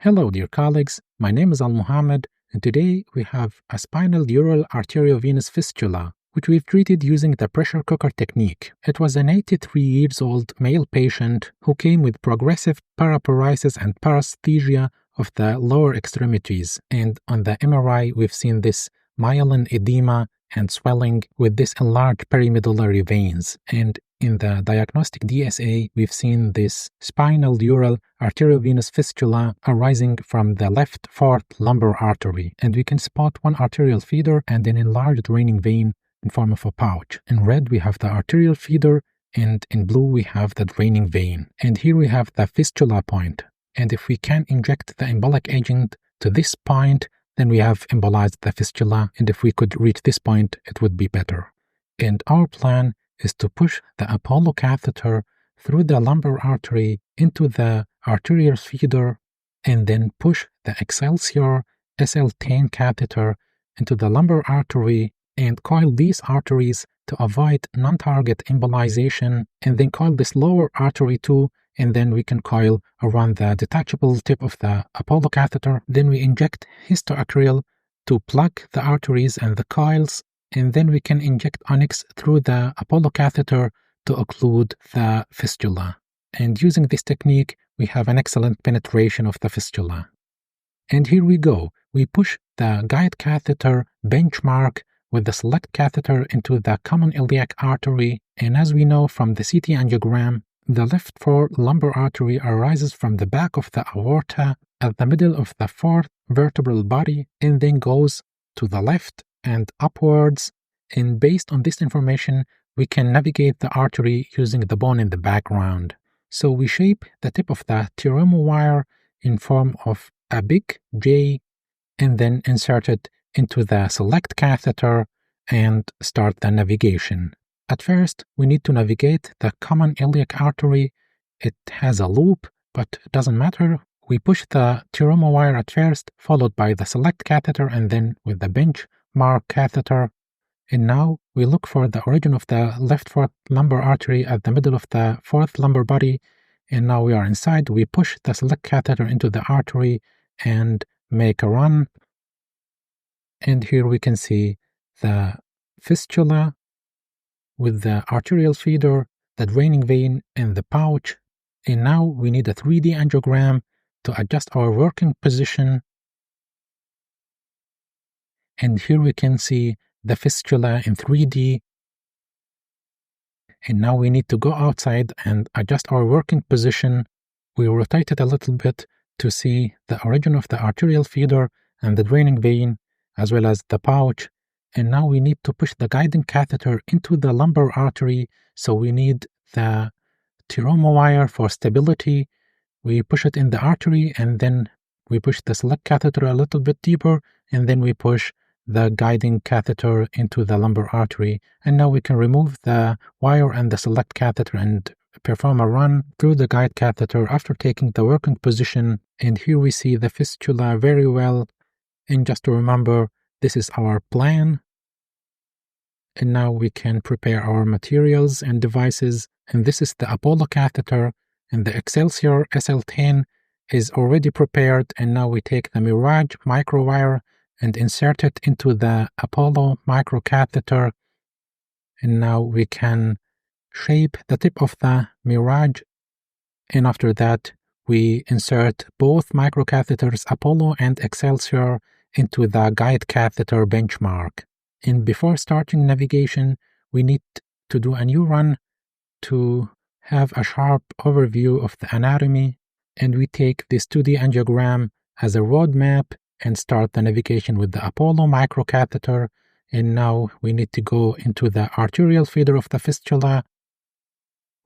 Hello dear colleagues, my name is Al-Muhammad and today we have a spinal dural arteriovenous fistula which we've treated using the pressure cooker technique. It was an 83 years old male patient who came with progressive paraparesis and paresthesia of the lower extremities, and on the MRI we've seen this myelin edema and swelling with this enlarged perimedullary veins, and in the diagnostic DSA, we've seen this spinal dural arteriovenous fistula arising from the left fourth lumbar artery, and we can spot one arterial feeder and an enlarged draining vein in form of a pouch. In red, we have the arterial feeder, and in blue, we have the draining vein. And here we have the fistula point. And if we can inject the embolic agent to this point, then we have embolized the fistula, and if we could reach this point, it would be better. And our plan is to push the Apollo catheter through the lumbar artery into the arterial feeder and then push the Excelsior SL10 catheter into the lumbar artery and coil these arteries to avoid non-target embolization, and then coil this lower artery too, and then we can coil around the detachable tip of the Apollo catheter. Then we inject Histoacryl to plug the arteries and the coils, and then we can inject Onyx through the Apollo catheter to occlude the fistula. And using this technique, we have an excellent penetration of the fistula. And here we go. We push the guide catheter benchmark with the select catheter into the common iliac artery, and as we know from the CT angiogram, the left fourth lumbar artery arises from the back of the aorta at the middle of the fourth vertebral body and then goes to the left and upwards, and based on this information, we can navigate the artery using the bone in the background. So we shape the tip of the pterygium wire in form of a big J and then insert it into the select catheter and start the navigation. At first, we need to navigate the common iliac artery. It has a loop, but it doesn't matter. We push the pterygium wire at first, followed by the select catheter, and then with the benchmark catheter. And now we look for the origin of the left fourth lumbar artery at the middle of the fourth lumbar body. And now we are inside. We push the select catheter into the artery and make a run. And here we can see the fistula with the arterial feeder, the draining vein, and the pouch. And now we need a 3D angiogram to adjust our working position. And here we can see the fistula in 3D. And now we need to go outside and adjust our working position. We rotate it a little bit to see the origin of the arterial feeder and the draining vein, as well as the pouch. And now we need to push the guiding catheter into the lumbar artery, so we need the pterygium wire for stability. We push it in the artery, and then we push the select catheter a little bit deeper, and then we push the guiding catheter into the lumbar artery. And now we can remove the wire and the select catheter and perform a run through the guide catheter after taking the working position. And here we see the fistula very well. And just to remember, this is our plan. And now we can prepare our materials and devices. And this is the Apollo catheter, and the Excelsior SL10 is already prepared. And now we take the Mirage microwire and insert it into the Apollo microcatheter. And now we can shape the tip of the Mirage. And after that, we insert both microcatheters, Apollo and Excelsior, into the guide catheter benchmark. And before starting navigation, we need to do a new run to have a sharp overview of the anatomy. And we take this 2D angiogram as a roadmap and start the navigation with the Apollo microcatheter. And now we need to go into the arterial feeder of the fistula.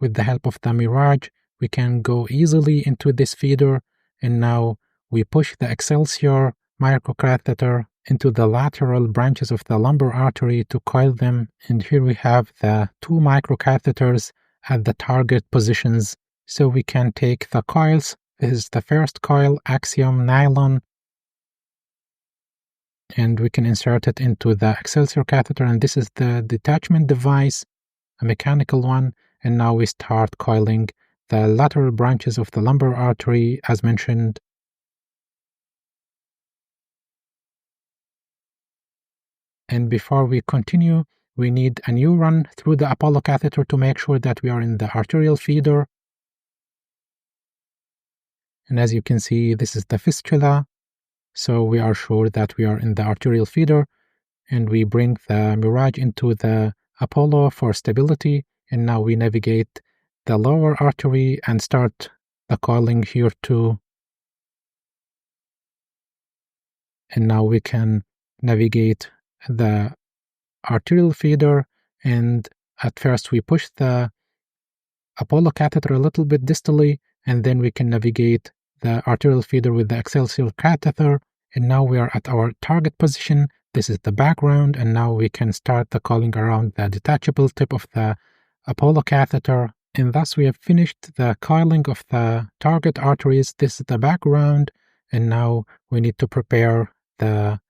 With the help of the Mirage, we can go easily into this feeder. And now we push the Excelsior microcatheter into the lateral branches of the lumbar artery to coil them. And here we have the 2 microcatheters at the target positions. So we can take the coils. This is the first coil, axiom nylon. And we can insert it into the Excelsior catheter. And this is the detachment device, a mechanical one. And now we start coiling the lateral branches of the lumbar artery as mentioned. And before we continue, we need a new run through the Apollo catheter to make sure that we are in the arterial feeder. And as you can see, this is the fistula. So we are sure that we are in the arterial feeder, and we bring the Mirage into the Apollo for stability. And now we navigate the lower artery and start the coiling here too. And now we can navigate the arterial feeder, and at first we push the Apollo catheter a little bit distally, and then we can navigate the arterial feeder with the Excelsior catheter. And now we are at our target position. This is the background, and now we can start the coiling around the detachable tip of the Apollo catheter. And thus we have finished the coiling of the target arteries. This is the background, and now we need to prepare the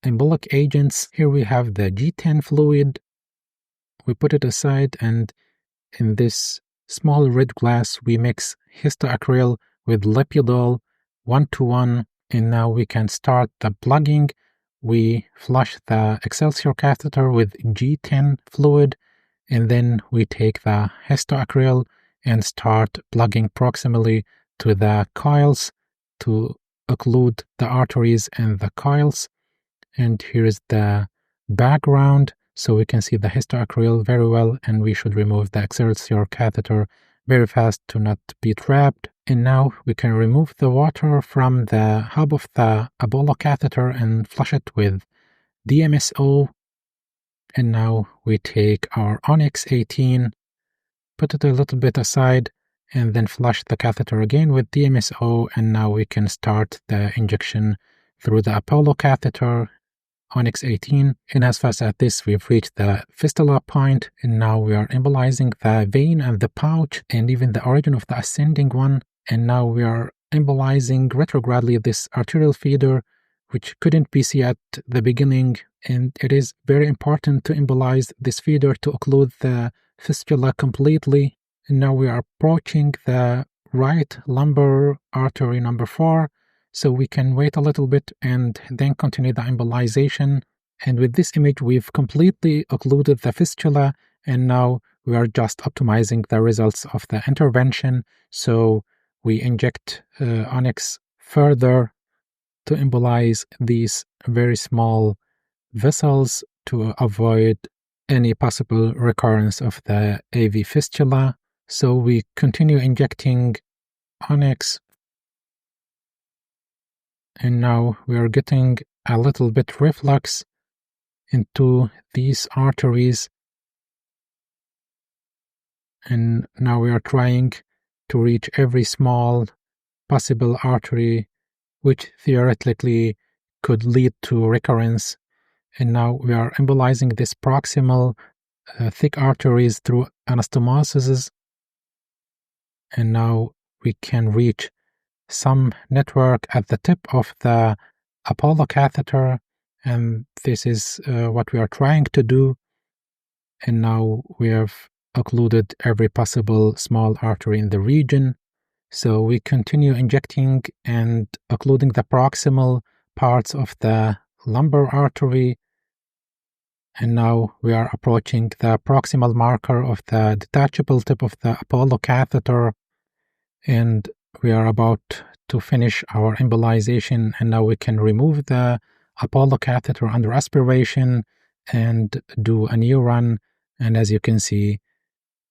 embolic agents. Here we have the G10 fluid. We put it aside, and in this small red glass we mix Histoacryl with Lepidol 1:1, and now we can start the plugging. We flush the Excelsior catheter with G10 fluid, and then we take the Histoacryl and start plugging proximally to the coils to occlude the arteries and the coils. And here is the background, so we can see the Histoacryl very well, and we should remove the Excelsior catheter very fast to not be trapped. And now we can remove the water from the hub of the Apollo catheter and flush it with DMSO. And now we take our Onyx 18, put it a little bit aside, and then flush the catheter again with DMSO. And now we can start the injection through the Apollo catheter, Onyx 18. And as fast as this, we've reached the fistula point, and now we are embolizing the vein and the pouch and even the origin of the ascending one. And now we are embolizing retrogradely this arterial feeder, which couldn't be seen at the beginning. And it is very important to embolize this feeder to occlude the fistula completely. And now we are approaching the right lumbar artery number 4. So we can wait a little bit and then continue the embolization. And with this image, we've completely occluded the fistula, and now we are just optimizing the results of the intervention. So we inject Onyx further to embolize these very small vessels to avoid any possible recurrence of the AV fistula. So we continue injecting Onyx, and now we are getting a little bit reflux into these arteries, and now we are trying to reach every small possible artery which theoretically could lead to recurrence. And now we are embolizing this proximal thick arteries through anastomosis, and now we can reach some network at the tip of the Apollo catheter, and this is what we are trying to do. And now we have occluded every possible small artery in the region. So we continue injecting and occluding the proximal parts of the lumbar artery. And now we are approaching the proximal marker of the detachable tip of the Apollo catheter, and we are about to finish our embolization. And now we can remove the Apollo catheter under aspiration and do a new run. And as you can see,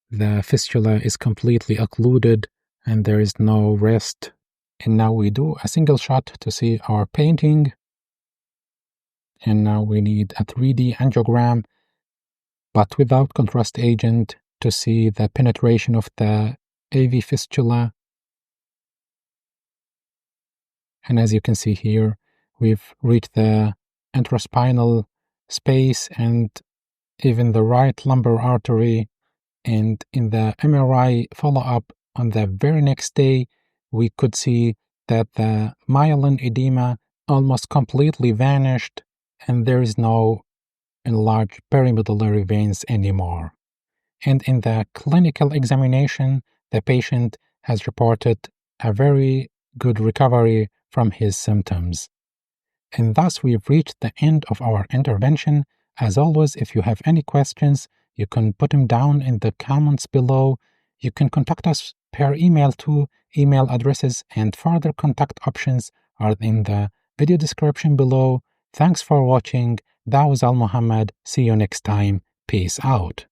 the fistula is completely occluded and there is no rest. And now we do a single shot to see our painting. And now we need a 3D angiogram, but without contrast agent, to see the penetration of the AV fistula. And as you can see here, we've reached the intraspinal space and even the right lumbar artery. And in the MRI follow-up on the very next day, we could see that the myelin edema almost completely vanished and there is no enlarged perimedullary veins anymore. And in the clinical examination, the patient has reported a very good recovery from his symptoms. And thus we've reached the end of our intervention. As always, if you have any questions, you can put them down in the comments below. You can contact us per email too. Email addresses and further contact options are in the video description below. Thanks for watching. That was Al Muhammad. See you next time. Peace out.